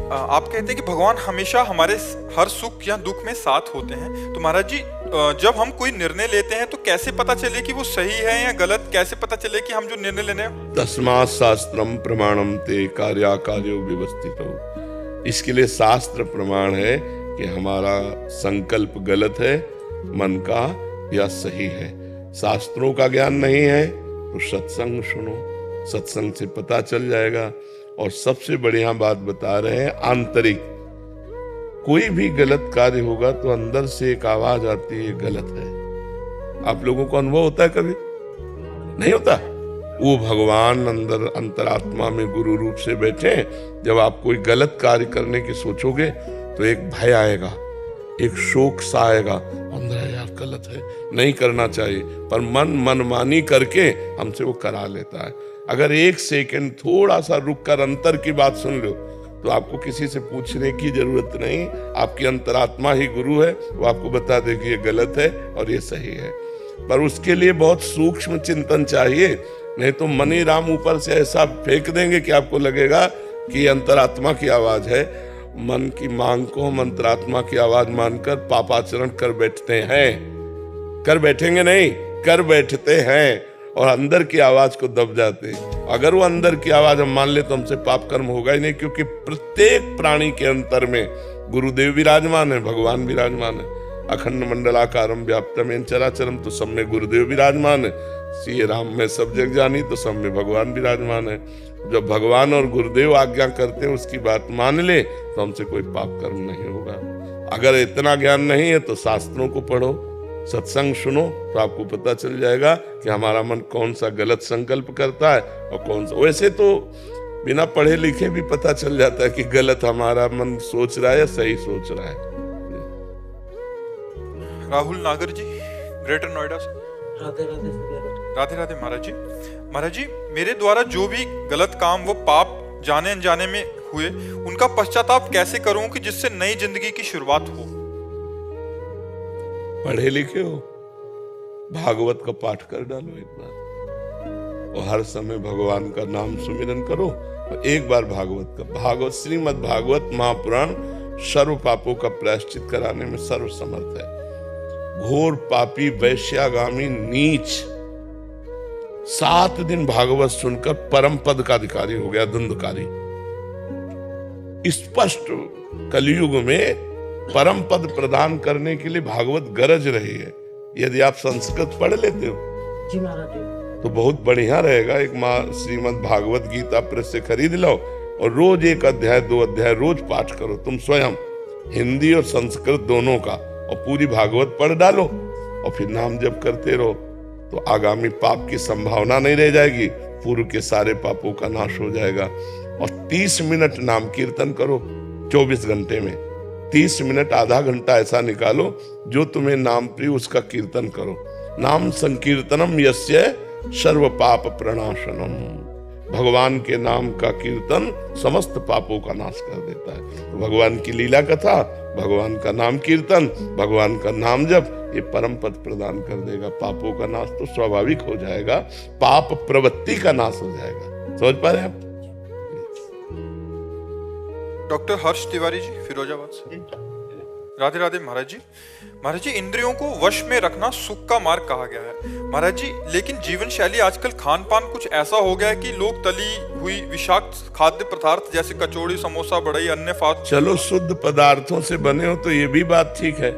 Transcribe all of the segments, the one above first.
आप कहते हैं कि भगवान हमेशा हमारे हर सुख या दुख में साथ होते हैं। तो महाराज जी, जब हम कोई निर्णय लेते हैं तो कैसे पता चले कि वो सही है या गलत? कैसे पता चले कि हम जो निर्णय लेने? तस्मात् शास्त्रम प्रमाणम ते कार्याकार्यो व्यवस्थितो। इसके लिए शास्त्र प्रमाण है कि हमारा संकल्प गलत है मन का या सही है। शास्त्रों का ज्ञान नहीं है तो सत्संग सुनो, सत्संग से पता चल जाएगा। और सबसे बढ़िया बात बता रहे हैं, आंतरिक कोई भी गलत कार्य होगा तो अंदर से एक आवाज आती है गलत है। आप लोगों को अनुभव होता है कभी? नहीं होता? वो भगवान अंदर अंतरात्मा में गुरु रूप से बैठे। जब आप कोई गलत कार्य करने की सोचोगे तो एक भय आएगा, एक शोक सा आएगा अंदर, यार गलत है, नहीं करना चाहिए, पर मनमानी करके हमसे वो करा लेता है। अगर एक सेकंड थोड़ा सा रुक कर अंतर की बात सुन लो तो आपको किसी से पूछने की जरूरत नहीं, आपकी अंतरात्मा ही गुरु है, वो आपको बता दे कि ये गलत है और ये सही है। पर उसके लिए बहुत सूक्ष्म चिंतन चाहिए, नहीं तो मनी राम ऊपर से ऐसा फेंक देंगे कि आपको लगेगा कि अंतरात्मा की आवाज है। मन की मांग को हम अंतरात्मा की आवाज मानकर पापाचरण कर बैठते हैं। कर बैठेंगे नहीं, कर बैठते हैं और अंदर की आवाज को दब जाते हैं। अगर वो अंदर की आवाज हम मान ले तो हमसे पाप कर्म होगा ही नहीं, क्योंकि प्रत्येक प्राणी के अंतर में गुरुदेव विराजमान है, भगवान विराजमान है। अखंड मंडलाकारम व्याप्तमेन चराचरम, तो सब में गुरुदेव विराजमान है। श्री राम में सब जग जानी, तो सब में भगवान विराजमान है। जब भगवान और गुरुदेव आज्ञा करते हैं, उसकी बात मान ले तो हमसे कोई पाप कर्म नहीं होगा। अगर इतना ज्ञान नहीं है तो शास्त्रों को पढ़ो, सत्संग सुनो, तो आपको पता चल जाएगा कि हमारा मन कौन सा गलत संकल्प करता है और कौन सा। वैसे तो बिना पढ़े लिखे भी पता चल जाता है कि गलत हमारा मन सोच रहा है या सही सोच रहा है। राहुल नागर जी, ग्रेटर नोएडा से। राधे राधे। राधे राधे महाराज जी। महाराज जी, मेरे द्वारा जो भी गलत काम व पाप जाने अनजाने में हुए, उनका पश्चाताप कैसे करूं कि जिससे नई जिंदगी की शुरुआत हो? पढ़े लिखे हो, भागवत का पाठ कर डालो एक बार, और हर समय भगवान का नाम सुमिरन करो। और एक बार भागवत श्रीमद् भागवत महापुराण सर्व पापों का प्रायश्चित कराने में सर्व समर्थ है। घोर पापी वैश्यागामी नीच 7 दिन भागवत सुनकर परम पद का अधिकारी हो गया, धुंधकारी। स्पष्ट कलयुग में परम पद प्रदान करने के लिए भागवत गरज रही है। यदि आप संस्कृत पढ़ लेते हो जी महाराज तो बहुत बढ़िया रहेगा। एक श्रीमद् भागवत गीता प्रेस से खरीद लो और रोज 1 अध्याय 2 अध्याय रोज पाठ करो तुम स्वयं, हिंदी और संस्कृत दोनों का, और पूरी भागवत पढ़ डालो और फिर नाम जप करते रहो, तो आगामी पाप की संभावना नहीं रह जाएगी, पूर्व के सारे पापों का नाश हो जाएगा। और 30 मिनट नाम कीर्तन करो 24 घंटे में, 30 मिनट आधा घंटा ऐसा निकालो जो तुम्हें नाम प्रिय, उसका कीर्तन करो। नाम संकीर्तनम यस्य सर्व पाप प्रणाशनम। भगवान के नाम का कीर्तन समस्त पापों का नाश कर देता है। तो भगवान की लीला कथा, भगवान का नाम कीर्तन, भगवान का नाम जप, ये परम पद प्रदान कर देगा। पापों का नाश तो स्वाभाविक हो जाएगा, पाप प्रवृत्ति का नाश हो जाएगा। समझ पा रहे हैं आप? डॉक्टर हर्ष तिवारी जी, फिरोजाबाद से। राधे राधे महाराज जी। महाराज जी, इंद्रियों को वश में रखना सुख का मार्ग कहा गया है महाराज जी, लेकिन जीवन शैली आजकल खान पान कुछ ऐसा हो गया है कि लोग तली हुई विषाक्त खाद्य पदार्थ जैसे कचौड़ी, समोसा, बढ़ई, अन्य फास्ट। चलो शुद्ध पदार्थों से बने हो तो ये भी बात ठीक है।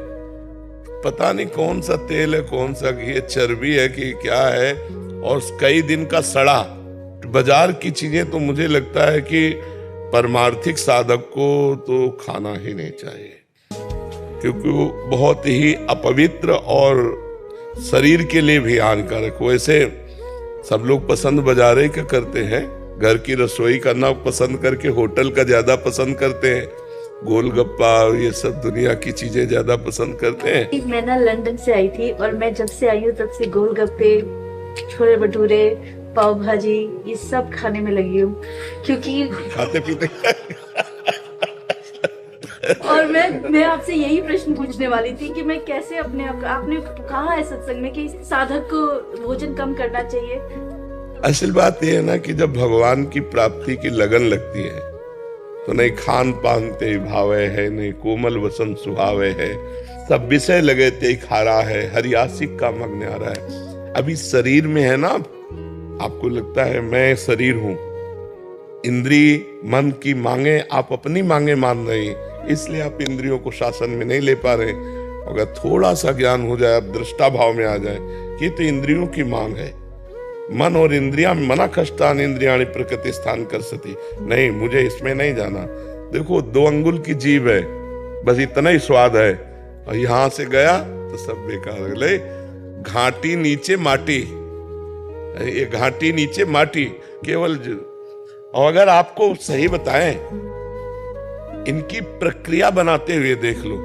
पता नहीं कौन सा तेल है, कौन सा घी, चर्बी है कि क्या है, और कई दिन का सड़ा बाजार की चीजें, तो मुझे लगता है कि परमार्थिक साधक को तो खाना ही नहीं चाहिए, क्योंकि वो बहुत ही अपवित्र और शरीर के लिए भी हानिकारक। वैसे सब लोग पसंद बाजारे का करते हैं, घर की रसोई करना पसंद करके होटल का ज्यादा पसंद करते हैं, गोलगप्पा ये सब दुनिया की चीजें ज्यादा पसंद करते हैं। मैं ना लंदन से आई थी और मैं जब से आई हूँ तब से गोलगप्पे, छोले भटूरे, पाव भाजी ये सब खाने में लगी हूँ, क्योंकि खाते पीते और मैं आपसे यही प्रश्न पूछने वाली थी कि मैं कैसे अपने आप, आपने कहा है सत्संग में कि साधक को भोजन कम करना चाहिए। असल बात यह है ना कि जब भगवान की प्राप्ति की लगन लगती है तो नहीं खान पान ते भावे है, नहीं कोमल वसन सुहावे है, सब विषय लगे ते खारा है, हरियासिक का मग न्यारा है। अभी शरीर में है ना, आपको लगता है मैं शरीर हूं, इंद्रिय मन की मांगे आप अपनी मांगे मान रहे हैं, इसलिए आप इंद्रियों को शासन में नहीं ले पा रहे। अगर थोड़ा सा ज्ञान हो जाए, आप दृष्टा भाव में आ जाए कि तो इंद्रियों की मांग है, मन और इंद्रियां मना कष्टान इंद्रियाणि प्रकृति स्थान कर सती, नहीं मुझे इसमें नहीं जाना। देखो 2 अंगुल की जीभ है, बस इतना ही स्वाद है, और यहां से गया तो सब बेकार। ले घाटी नीचे माटी, ये घाटी नीचे माटी केवल। और अगर आपको सही बताएं, इनकी प्रक्रिया बनाते हुए देख लो,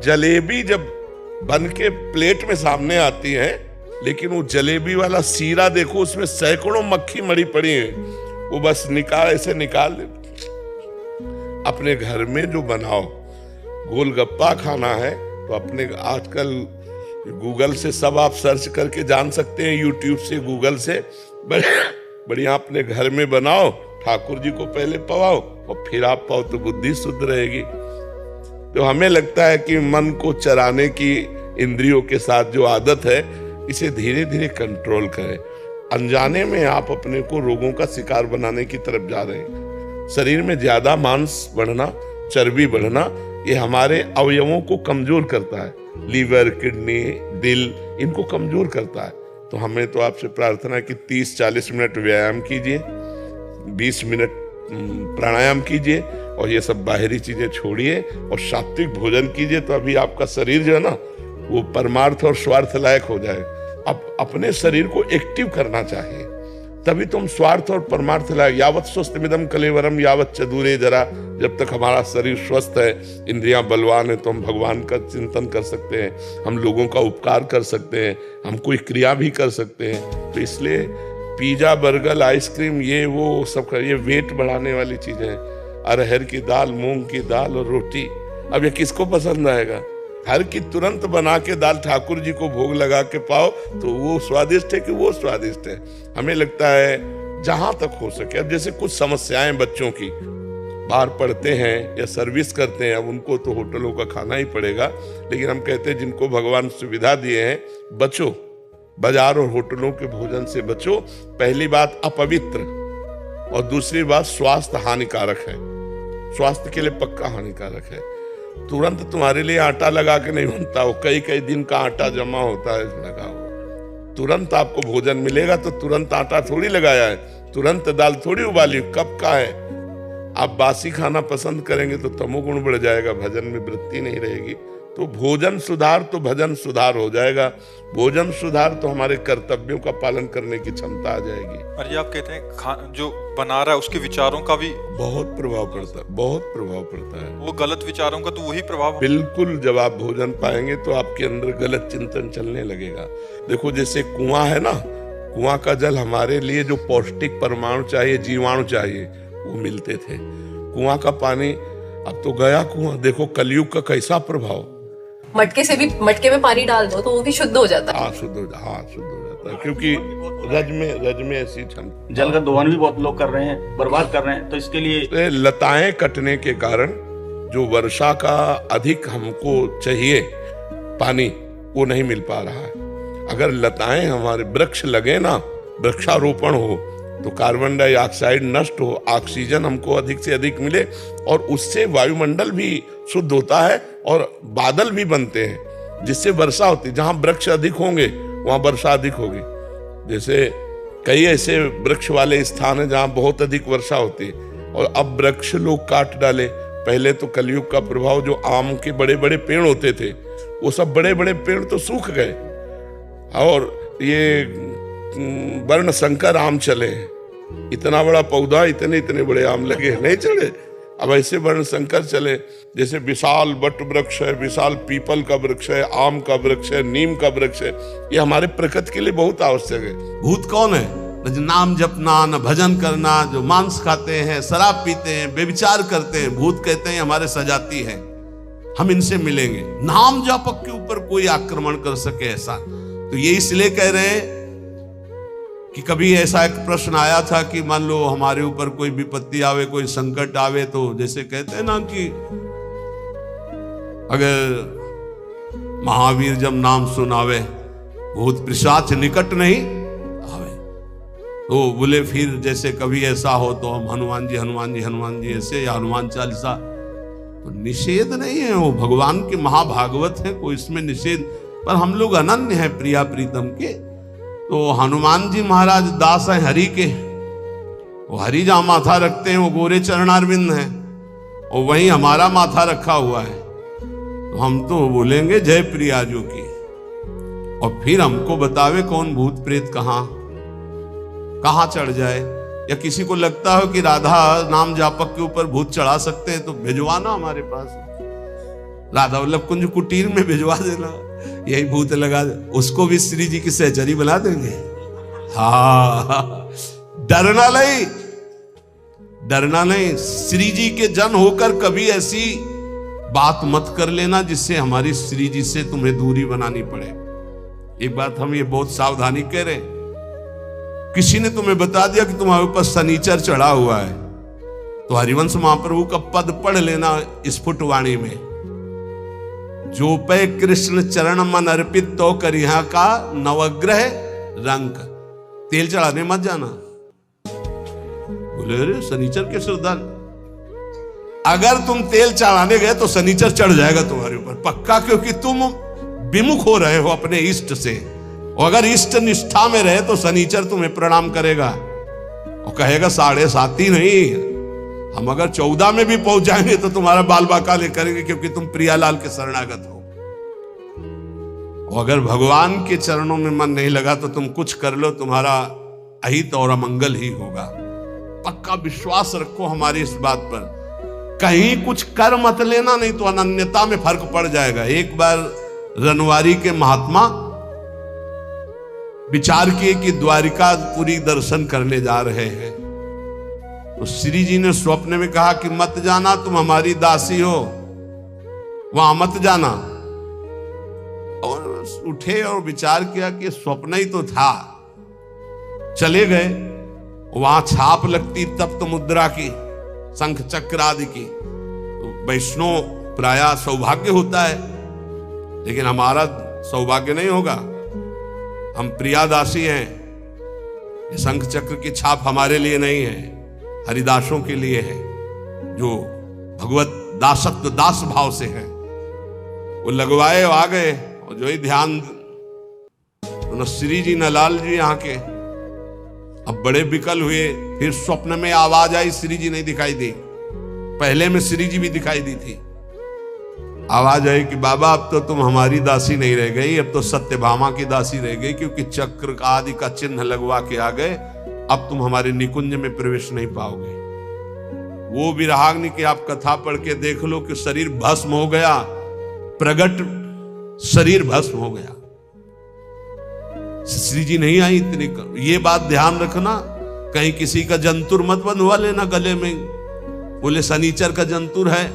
जलेबी जब बन के प्लेट में सामने आती है, लेकिन वो जलेबी वाला सीरा देखो, उसमें सैकड़ों मक्खी मरी पड़ी है, वो बस ऐसे निकाल दे। अपने घर में जो बनाओ, गोलगप्पा खाना है तो अपने आजकल गूगल से सब आप सर्च करके जान सकते हैं, यूट्यूब से, गूगल से, बढ़िया अपने घर में बनाओ, ठाकुर जी को पहले पवाओ और फिर आप पाओ, तो बुद्धि शुद्ध रहेगी। तो हमें लगता है कि मन को चराने की इंद्रियों के साथ जो आदत है, इसे धीरे धीरे कंट्रोल करें। अनजाने में आप अपने को रोगों का शिकार बनाने की तरफ जा रहे हैं। शरीर में ज्यादा मांस बढ़ना, चर्बी बढ़ना, ये हमारे अवयवों को कमजोर करता है, लीवर, किडनी, दिल, इनको कमजोर करता है। तो हमें तो आपसे प्रार्थना है कि 30-40 मिनट व्यायाम कीजिए, 20 मिनट प्राणायाम कीजिए, और ये सब बाहरी चीजें छोड़िए और सात्विक भोजन कीजिए। तो अभी आपका शरीर जो है ना, वो परमार्थ और स्वार्थ लायक हो जाए। अब अपने शरीर को एक्टिव करना चाहिए, तभी तुम स्वार्थ और परमार्थ लायक। यावत स्वस्थमिदं कलेवरम यावत च दूरे जरा, जब तक हमारा शरीर स्वस्थ है, इंद्रियां बलवान है, तो हम भगवान का चिंतन कर सकते हैं, हम लोगों का उपकार कर सकते हैं, हम कोई क्रिया भी कर सकते हैं। तो इसलिए पिज्जा, बर्गर, आइसक्रीम, ये वो सब ये वेट बढ़ाने वाली चीजें हैं। अरहर की दाल, मूंग की दाल और रोटी, अब ये किसको पसंद आएगा? हर की तुरंत बना के दाल ठाकुर जी को भोग लगा के पाओ तो वो स्वादिष्ट है कि वो स्वादिष्ट है? हमें लगता है जहां तक हो सके। अब जैसे कुछ समस्याएं बच्चों की, बाहर पढ़ते हैं या सर्विस करते हैं, अब उनको तो होटलों का खाना ही पड़ेगा, लेकिन हम कहते हैं जिनको भगवान सुविधा दिए हैं, बचो, बाजार और होटलों के भोजन से बचो। पहली बात अपवित्र, और दूसरी बात स्वास्थ्य हानिकारक है, स्वास्थ्य के लिए पक्का हानिकारक है। तुरंत तुम्हारे लिए आटा लगा के नहीं बनता, वो कई कई दिन का आटा जमा होता है लगा हुआ। तुरंत आपको भोजन मिलेगा तो तुरंत आटा थोड़ी लगाया है, तुरंत दाल थोड़ी उबाली, कब का है। आप बासी खाना पसंद करेंगे तो तमोगुण बढ़ जाएगा, भजन में वृत्ति नहीं रहेगी। तो भोजन सुधार तो भजन सुधार हो जाएगा, भोजन सुधार तो हमारे कर्तव्यों का पालन करने की क्षमता आ जाएगी। और ये आप कहते हैं जो बना रहा है उसके विचारों का भी बहुत प्रभाव पड़ता है, बहुत प्रभाव पड़ता है। वो गलत विचारों का तो वही प्रभाव। बिल्कुल, जब आप भोजन पाएंगे तो आपके अंदर गलत चिंतन चलने लगेगा। देखो जैसे कुआं है ना, कुआं का जल हमारे लिए जो पौष्टिक परमाणु चाहिए, जीवाणु चाहिए, वो मिलते थे। कुआं का पानी अब तो गया कुआं। देखो कलयुग का कैसा प्रभाव। मटके में पानी डाल दो तो वो भी शुद्ध हो जाता है। हाँ शुद्ध हो जाता है, क्योंकि रज में ऐसी क्षमता। जल का दोहन भी बहुत लोग कर रहे हैं, बर्बाद कर रहे हैं। तो इसके लिए लताएं कटने के कारण जो वर्षा का अधिक हमको चाहिए पानी, वो नहीं मिल पा रहा है। अगर लताएं हमारे, वृक्ष लगे ना, वृक्षारोपण हो, तो कार्बन डाइऑक्साइड नष्ट हो, ऑक्सीजन हमको अधिक से अधिक मिले, और उससे वायुमंडल भी शुद्ध होता है और बादल भी बनते हैं, जिससे वर्षा होती है। जहां वृक्ष अधिक होंगे वहां वर्षा अधिक होगी। जैसे कई ऐसे वृक्ष वाले स्थान हैं जहां बहुत अधिक वर्षा होती है, और अब वृक्ष लोग काट डाले। पहले तो कलयुग का प्रभाव, जो आम के बड़े बड़े पेड़ होते थे, वो सब बड़े बड़े पेड़ तो सूख गए, और ये वर्ण संकर आम चले। इतना बड़ा पौधा, इतने इतने बड़े आम लगे, नहीं चले। अब ऐसे वर्ण संकर चले, जैसे विशाल वट वृक्ष है, विशाल पीपल का वृक्ष है, आम का वृक्ष है, नीम का वृक्ष है। ये हमारे प्रकृति के लिए बहुत आवश्यक है। भूत कौन है? न नाम जपना, न भजन करना, जो मांस खाते हैं, शराब पीते हैं, बेविचार करते हैं, भूत कहते हैं हमारे सजाती है, हम इनसे मिलेंगे। नाम जपक के ऊपर कोई आक्रमण कर सके ऐसा। तो ये इसलिए कह रहे हैं कि कभी ऐसा एक प्रश्न आया था कि मान लो हमारे ऊपर कोई विपत्ति आवे, कोई संकट आवे, तो जैसे कहते हैं ना कि अगर महावीर जब नाम सुनावे भूत पिशाच निकट नहीं आवे, तो बोले फिर जैसे कभी ऐसा हो तो हम हनुमान जी हनुमान जी हनुमान जी ऐसे, या हनुमान चालीसा, तो निषेध नहीं है, वो भगवान के महाभागवत है, कोई इसमें निषेध, पर हम लोग अनन्य है प्रिया प्रीतम के। तो हनुमान जी महाराज दास हैं हरि के, वो हरि जहां माथा रखते हैं वो गोरे चरणारविंद हैं, और वहीं हमारा माथा रखा हुआ है, तो हम तो बोलेंगे जय प्रिया जो की, और फिर हमको बतावे कौन भूत प्रेत कहां चढ़ जाए। या किसी को लगता हो कि राधा नाम जापक के ऊपर भूत चढ़ा सकते हैं तो भिजवाना हमारे पास, राधा वल्लभ कुंज कुटीर में भिजवा देना, यही भूत लगा दे, उसको भी श्री जी की सहचरी बना देंगे। हाँ, डरना नहीं, डरना नहीं। श्री जी के जन होकर कभी ऐसी बात मत कर लेना जिससे हमारी श्री जी से तुम्हें दूरी बनानी पड़े। एक बात हम ये बहुत सावधानी कह रहे हैं, किसी ने तुम्हें बता दिया कि तुम्हारे ऊपर शनिचर चढ़ा हुआ है, तो हरिवंश महाप्रभु का पद पढ़ लेना स्फुटवाणी में, जो पे कृष्ण चरण मन अर्पित तो करिहा का नवग्रह रंग। तेल चढ़ाने मत जाना। बोले अरे शनिचर के श्रद्धाल, अगर तुम तेल चढ़ाने गए तो शनिचर चढ़ जाएगा तुम्हारे ऊपर पक्का, क्योंकि तुम विमुख हो रहे हो अपने इष्ट से, और अगर इष्ट निष्ठा में रहे तो शनिचर तुम्हें प्रणाम करेगा और कहेगा 7.5 ही नहीं, हम अगर 14 में भी पहुंच जाएंगे तो तुम्हारा बाल बाकाले करेंगे, क्योंकि तुम प्रियालाल के शरणागत हो। और अगर भगवान के चरणों में मन नहीं लगा तो तुम कुछ कर लो, तुम्हारा अहित और अमंगल ही होगा। पक्का विश्वास रखो हमारी इस बात पर, कहीं कुछ कर मत लेना, नहीं तो अनन्यता में फर्क पड़ जाएगा। एक बार रनवारी के महात्मा विचार किए कि द्वारिकापुरी दर्शन करने जा रहे हैं, तो श्री जी ने स्वप्न में कहा कि मत जाना, तुम हमारी दासी हो, वहां मत जाना। और उठे और विचार किया कि स्वप्न ही तो था, चले गए। वहां छाप लगती तप्त मुद्रा की, शंख चक्र आदि की, तो वैष्णव प्रायः सौभाग्य होता है, लेकिन हमारा सौभाग्य नहीं होगा, हम प्रियादासी हैं। ये शंख चक्र की छाप हमारे लिए नहीं है, हरिदासों के लिए है, जो भगवत दासत्व दास भाव से है। वो लगवाए आ गए, और जो ही ध्यान, तो न श्री जी न लाल जी यहाँ के, अब बड़े विकल हुए। फिर स्वप्न में आवाज आई, श्री जी नहीं दिखाई दी, पहले में श्री जी भी दिखाई दी थी। आवाज आई कि बाबा अब तो तुम हमारी दासी नहीं रह गई, अब तो सत्यभामा की दासी रह गई, क्योंकि चक्र आदि का चिन्ह लगवा के आ गए, अब तुम हमारे निकुंज में प्रवेश नहीं पाओगे। वो विराग्नि की आप कथा पढ़ के देख लो कि शरीर भस्म हो गया, प्रगट शरीर भस्म हो गया। श्री जी नहीं आई इतनी। ये बात ध्यान रखना, कहीं किसी का जंतुर मत बंधवा लेना गले में, बोले शनिचर का जंतुर है,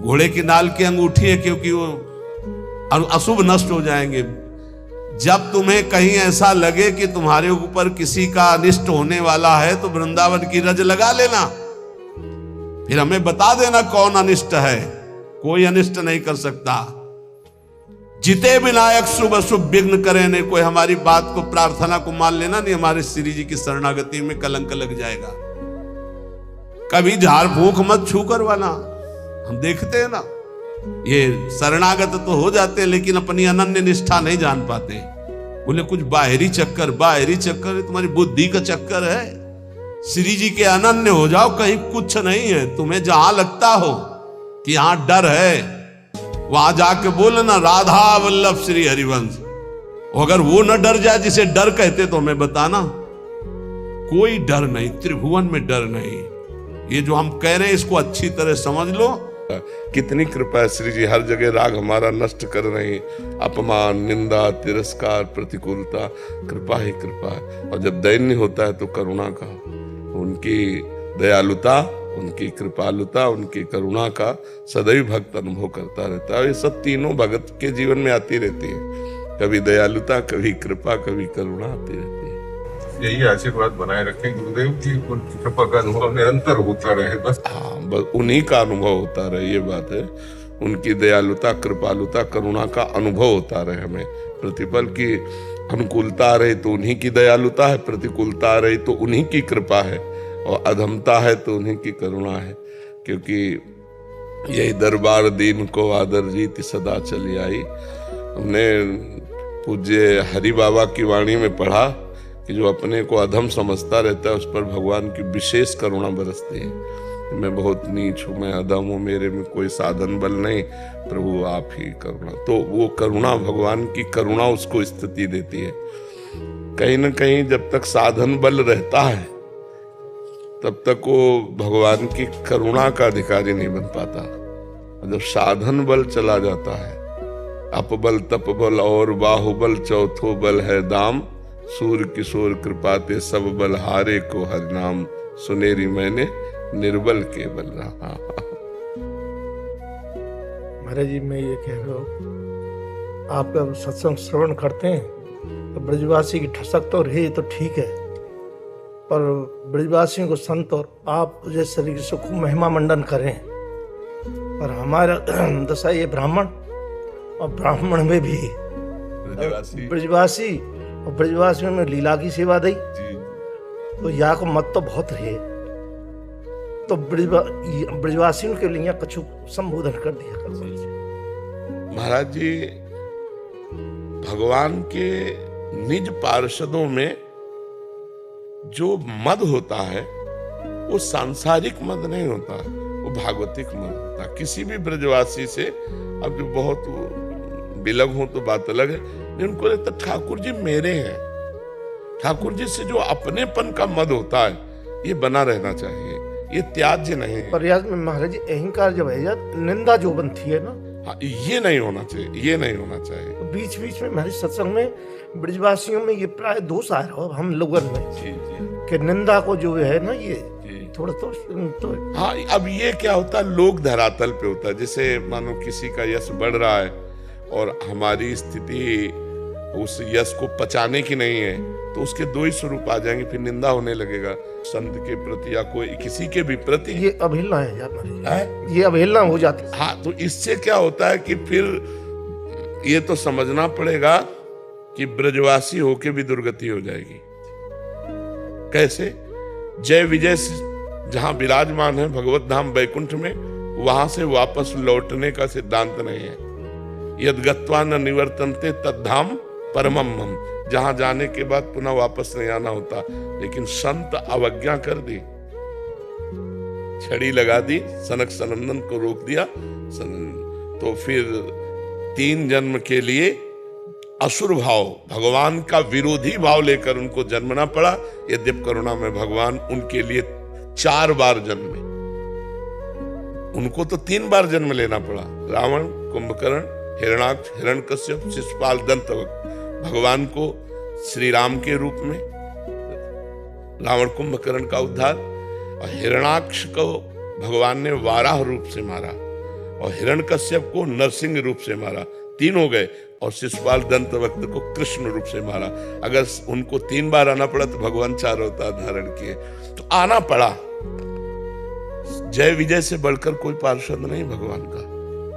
घोड़े की नाल की अंगूठी है, क्योंकि वो अशुभ नष्ट हो जाएंगे। जब तुम्हें कहीं ऐसा लगे कि तुम्हारे ऊपर किसी का अनिष्ट होने वाला है तो वृंदावन की रज लगा लेना, फिर हमें बता देना कौन अनिष्ट है। कोई अनिष्ट नहीं कर सकता। जिते विनायक शुभ अशुभ विघ्न करे नहीं, कोई हमारी बात को प्रार्थना को मान लेना नहीं, हमारे श्री जी की शरणागति में कलंक लग जाएगा। कभी झाड़ फूंक मत छू करवाना। हम देखते हैं ना, ये शरणागत तो हो जाते हैं लेकिन अपनी अनन्य निष्ठा नहीं जान पाते। बोले कुछ बाहरी चक्कर, बाहरी चक्कर तुम्हारी बुद्धि का चक्कर है। श्री जी के अनन्य हो जाओ, कहीं कुछ नहीं है। तुम्हें जहां लगता हो कि यहां डर है, वहां जाके बोलना राधा वल्लभ श्री हरिवंश। अगर वो न डर जाए जिसे डर कहते तो हमें बताना। कोई डर नहीं, त्रिभुवन में डर नहीं। ये जो हम कह रहे हैं इसको अच्छी तरह समझ लो। कितनी कृपा है, श्री जी हर जगह राग हमारा नष्ट कर रहे हैं। अपमान, निंदा, तिरस्कार, प्रतिकूलता, कृपा ही कृपा है। और जब दैन्य होता है तो करुणा का, उनकी दयालुता, उनकी कृपालुता, उनकी करुणा का सदैव भक्त अनुभव करता रहता है। ये सब तीनों भगत के जीवन में आती रहती है, कभी दयालुता, कभी कृपा, कभी करुणा आती रहती है। यही आशीर्वाद बनाए रखें गुरुदेव की, उनकी कृपा का अनुभव निरंतर होता रहे बस। हाँ, बस उन्हीं का अनुभव होता रहे, ये बात है। उनकी दयालुता, कृपालुता, करुणा का अनुभव होता रहे हमें। प्रतिपल की अनुकूलता आ रही तो उन्हीं की दयालुता है, प्रतिकूलता आ रही तो उन्हीं की कृपा है, और अधमता है तो उन्हीं की करुणा है। क्योंकि यही दरबार दीन को आदर जीत सदा चली आई। हमने पूज्य हरि बाबा की वाणी में पढ़ा कि जो अपने को अधम समझता रहता है उस पर भगवान की विशेष करुणा बरसती है। मैं बहुत नीच हूँ, मैं अधम हूँ, मेरे में कोई साधन बल नहीं, प्रभु आप ही करुणा। तो वो करुणा, भगवान की करुणा उसको स्थिति देती है। कहीं न कहीं जब तक साधन बल रहता है तब तक वो भगवान की करुणा का अधिकारी नहीं बन पाता। जब साधन बल चला जाता है, अपबल तपबल और बाहुबल चौथो बल है दाम, सूर्य किशोर कृपाते सब बल हारे को हर नाम, सुनेरी मैंने निर्बल के बल रहा। महाराज जी, मैं ये कह रहा हूँ, आप जब सत्संग श्रवण करते हैं तो ब्रजवासी की ठसक तो रही तो ठीक है, पर ब्रजवासियों को संत और आप जैसे तरीके से खूब महिमा मंडन करें। पर हमारा दशा ये ब्राह्मण, और ब्राह्मण में भी ब्रजवासी, और ब्रजवासियों में लीला की सेवा दी, तो यहाँ को मत तो बहुत रहे। तो ब्रजवासियों के लिए कछु संबोधन कर दिया कर। महाराज जी, भगवान के निज पार्षदों में जो मद होता है वो सांसारिक मद नहीं होता, वो भागवतिक मद होता है। किसी भी ब्रजवासी से, अब जो बहुत बिलग हो तो बात अलग है, उनको लगता ठाकुर जी मेरे हैं। ठाकुर जी से जो अपनेपन का मद होता है ये बना रहना चाहिए, ये त्याज्य नहीं है। प्रयास में महाराज जी अहंकार जब है, निंदा जो बनती है ना, हाँ, ये नहीं होना चाहिए, ये नहीं होना चाहिए। तो बीच बीच में हमारे सत्संग में ब्रजवासियों में ये प्राय दोष आ रहा है हम लोगों में, कि निंदा को जो है ना, ये थोड़ा तो हाँ। अब ये क्या होता है, लोग धरातल पे होता है। जैसे मानो किसी का यश बढ़ रहा है और हमारी स्थिति उस यश को पचाने की नहीं है, तो उसके दो ही स्वरूप आ जाएंगे, फिर निंदा होने लगेगा संत के प्रति या कोई किसी के भी प्रति। ये अवहेलना है यार, ये अवहेलना हो जाती है। हाँ, तो इससे क्या होता है कि फिर ये तो समझना पड़ेगा कि ब्रजवासी होके भी दुर्गति हो जाएगी। कैसे? जय विजय जहां विराजमान है भगवत धाम वैकुंठ में, वहां से वापस लौटने का सिद्धांत नहीं है। यद गत्वा न निवर्तन्ते तद्धाम परमम मम, जहां जाने के बाद पुनः वापस नहीं आना होता। लेकिन संत अवज्ञा कर दी, छड़ी लगा दी, सनक सनंदन को रोक दिया, तो फिर 3 जन्म के लिए असुर भाव, भगवान का विरोधी भाव लेकर उनको जन्मना पड़ा। यद्यप करुणा में भगवान उनके लिए 4 बार जन्मे, उनको तो 3 बार जन्म लेना पड़ा। रावण, कुंभकर्ण, हिरणाक्ष, हिरण्यकश्यप, शिशुपाल, दंतवक्र। भगवान को श्री राम के रूप में रावण कुंभकर्ण का उद्धार, और हिरणाक्ष को भगवान ने वाराह रूप से मारा, और हिरण्यकश्यप को नरसिंह रूप से मारा। 3 हो गए, और शिशुपाल दंतवक्र को कृष्ण रूप से मारा। अगर उनको 3 बार आना पड़ा तो भगवान 4 अवतार धारण किए, तो आना पड़ा। जय विजय से बढ़कर कोई पार्षद नहीं भगवान का।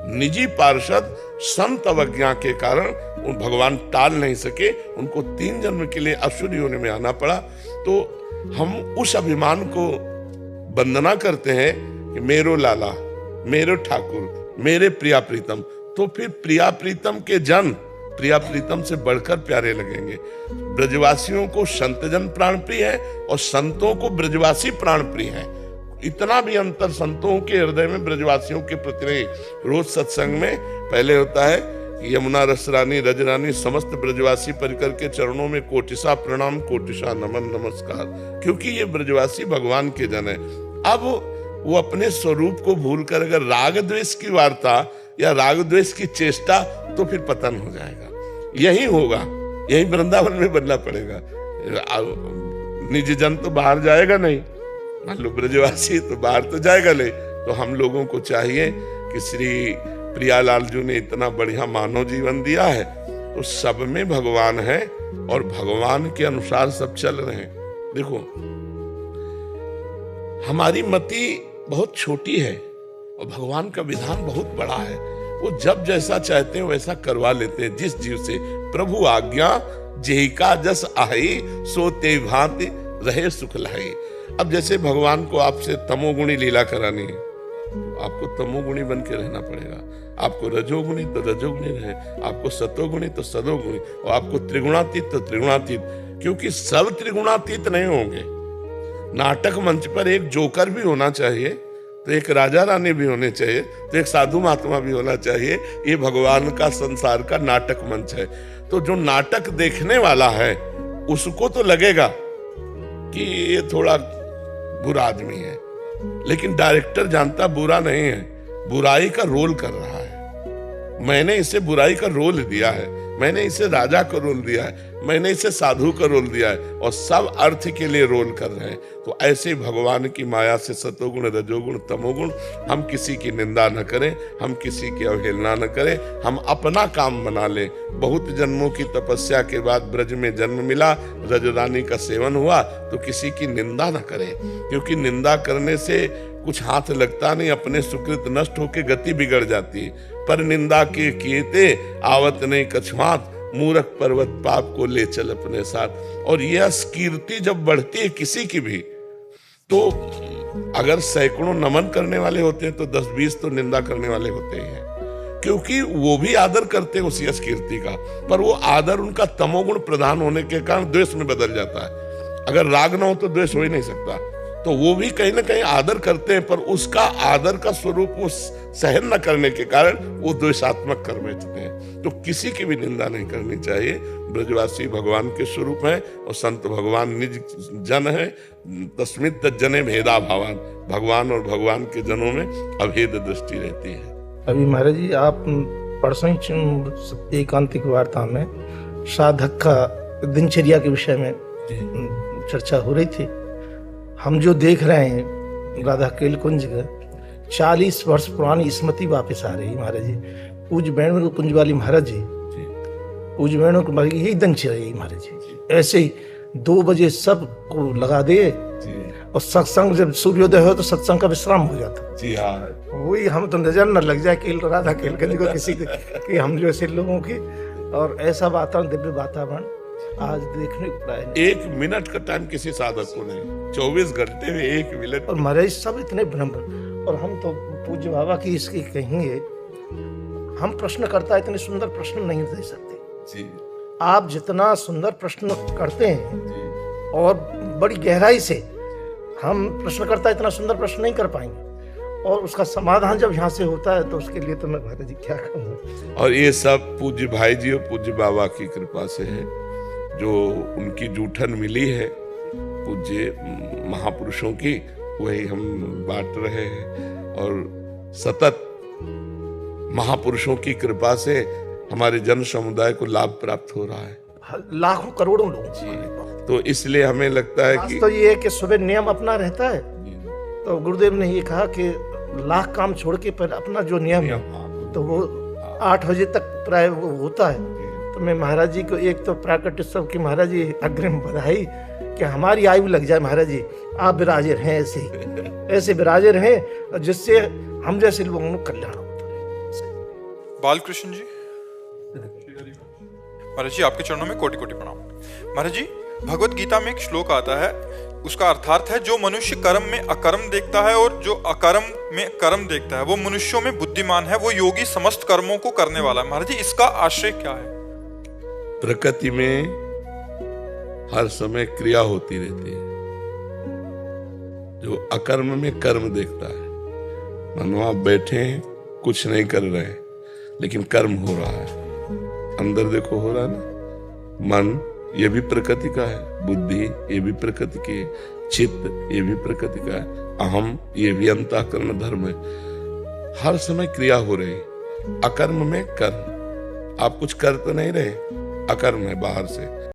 निजी पार्षद संत अवज्ञा के कारण उन भगवान टाल नहीं सके, उनको 3 जन्म के लिए असुर योनि में आना पड़ा। तो हम उस अभिमान को वंदना करते हैं कि मेरो लाला, मेरो ठाकुर, मेरे प्रिया प्रीतम। तो फिर प्रिया प्रीतम के जन प्रिया प्रीतम से बढ़कर प्यारे लगेंगे। ब्रजवासियों को संतजन प्राण प्रिय है और संतों को ब्रजवासी प्राण प्रिय है। इतना भी अंतर संतों के हृदय में ब्रजवासियों के प्रति नहीं। रोज सत्संग में पहले होता है कि यमुना रसरानी रजरानी समस्त ब्रजवासी परिकर के चरणों में कोटिशा प्रणाम, कोटिशा नमन नमस्कार, क्योंकि ये ब्रजवासी भगवान के जन है। अब वो अपने स्वरूप को भूलकर अगर राग द्वेष की वार्ता या राग द्वेष की चेष्टा, तो फिर पतन हो जाएगा। यही होगा, यही वृंदावन में बनना पड़ेगा। निज जन तो बाहर जाएगा नहीं, मान लो ब्रजवासी तो बाहर तो जाएगा नहीं। तो हम लोगों को चाहिए कि श्री प्रियालाल जी ने इतना बढ़िया मानव जीवन दिया है, तो सब में भगवान है और भगवान के अनुसार सब चल रहे हैं। देखो, हमारी मति बहुत छोटी है और भगवान का विधान बहुत बड़ा है। वो जब जैसा चाहते हैं वैसा करवा लेते हैं। जिस जीव से प्रभु आज्ञा जेहि का जस आई, सो ते भांति रहे सुख लाई। अब जैसे भगवान को आपसे तमोगुणी लीला करानी है, आपको तमोगुणी बन के रहना पड़ेगा। आपको रजोगुणी तो रजोगुणी रहे, आपको सतोगुणी तो सतोगुणी, और आपको त्रिगुणातीत तो त्रिगुणातीत, क्योंकि सब त्रिगुणातीत नहीं होंगे। नाटक मंच पर एक जोकर भी होना चाहिए, तो एक राजा रानी भी होने चाहिए, तो एक साधु महात्मा भी होना चाहिए। ये भगवान का संसार का नाटक मंच है। तो जो नाटक देखने वाला है उसको तो लगेगा कि ये थोड़ा बुरा आदमी है, लेकिन डायरेक्टर जानता बुरा नहीं है, बुराई का रोल कर रहा है। मैंने इसे बुराई का रोल दिया है, मैंने इसे राजा का रोल दिया है, मैंने इसे साधु का रोल दिया है, और सब अर्थ के लिए रोल कर रहे हैं। तो ऐसे भगवान की माया से सतोगुण रजोगुण तमोगुण, हम किसी की निंदा न करें, हम किसी की अवहेलना न करें, हम अपना काम बना लें। बहुत जन्मों की तपस्या के बाद ब्रज में जन्म मिला, रजरानी का सेवन हुआ, तो किसी की निंदा न करें, क्योंकि निंदा करने से कुछ हाथ लगता नहीं, अपने सुकृत नष्ट होकर गति बिगड़ जाती है। पर निंदा के कीते आवत नहीं कछुआत, मूर्ख पर्वत पाप को ले चल अपने साथ। और यह कीर्ति जब बढ़ती है किसी की भी, तो अगर सैकड़ों नमन करने वाले होते हैं तो 10-20 तो निंदा करने वाले होते ही हैं, क्योंकि वो भी आदर करते हैं उस यश कीर्ति का। पर वो आदर उनका तमोगुण प्रधान होने के कारण द्वेष में बदल जाता है। अगर राग न हो तो द्वेष हो ही नहीं सकता। तो वो भी कहीं ना कहीं आदर करते हैं, पर उसका आदर का स्वरूप वो सहन न करने के कारण वो द्वेषात्मक कर बैठते हैं। तो किसी की भी निंदा नहीं करनी चाहिए। ब्रजवासी भगवान के स्वरूप हैं और संत भगवान निज जन है। तस्मित तज्जने भेदा भावान, भगवान और भगवान के जनों में अभेद दृष्टि रहती है। अभी महाराज जी, आप परसों ही एकांतिक वार्ता में साधक का दिनचर्या के विषय में चर्चा हो रही थी। हम जो देख रहे हैं राधा केल कुंज का 40 वर्ष पुरानी स्मृति वापस आ रही है महाराज जी। पूज्य वेणु कुंज वाली महाराज जी, पूज्य वेणु यही दिनचर्या महाराज जी। ऐसे ही 2 बजे सब को लगा दे, और सत्संग जब सूर्योदय हो तो सत्संग का विश्राम हो जाता। जी हाँ, वही हम तो नजर न लग जाए कि राधा केलकुंज को किसी कि हम जैसे लोगों की। और ऐसा वातावरण, दिव्य वातावरण आज देखने को पाया। 1 मिनट का टाइम किसी साधक को नहीं, 24 घंटे में 1 मिनट। और महाराज सब इतने विनम्र, और हम तो पूज्य बाबा की इसकी कहेंगे, हम प्रश्नकर्ता इतने सुंदर प्रश्न नहीं दे सकते जी। आप जितना सुंदर प्रश्न करते हैं जी। और बड़ी गहराई से, हम प्रश्नकर्ता इतना सुंदर प्रश्न नहीं कर पाएंगे। और उसका समाधान जब यहाँ से होता है तो उसके लिए तो मैं महाराज जी क्या कहूँ। और ये सब पूज्य भाई जी और पूज्य बाबा की कृपा से है, जो उनकी जूठन मिली है पूज्य महापुरुषों की, वही हम बांट रहे हैं। और सतत महापुरुषों की कृपा से हमारे जन समुदाय को लाभ प्राप्त हो रहा है, लाखों करोड़ों लोग। तो इसलिए हमें लगता है कि तो ये है कि सुबह नियम अपना रहता है। तो गुरुदेव ने ये कहा कि लाख काम छोड़ के पर अपना जो नियम है, तो वो 8 बजे तक प्राय वो होता है। तो मैं महाराज जी को एक तो प्राकट उत्सव की महाराज जी अग्रिम बधाई कि हमारी आयु लग जाए महाराज जी, आप विराजे रहें, ऐसे विराजे रहें जिससे हम जैसे लोगों को कल्याण होता है। बालकृष्ण जी, महाराज जी आपके चरणों में कोटि कोटि प्रणाम। महाराज जी, भगवत गीता में एक श्लोक आता है, उसका अर्थार्थ है, जो मनुष्य कर्म में अकर्म देखता है और जो अकर्म में कर्म देखता है वो मनुष्यों में बुद्धिमान है, वो योगी समस्त कर्मों को करने वाला है। महाराज जी, इसका आशय क्या है? प्रकृति में हर समय क्रिया होती रहती है। जो अकर्म में कर्म देखता है, मानो आप बैठे हैं, कुछ नहीं कर रहे हैं, लेकिन कर्म हो रहा है। अंदर देखो हो रहा है ना, मन ये भी प्रकृति का है, बुद्धि ये भी प्रकृति की है, चित्त ये भी प्रकृति का है, अहम ये भी अंतःकरण धर्म है। हर समय क्रिया हो रही है। अकर्म में कर्म, आप कुछ कर तो नहीं रहे, अकर्म है बाहर से।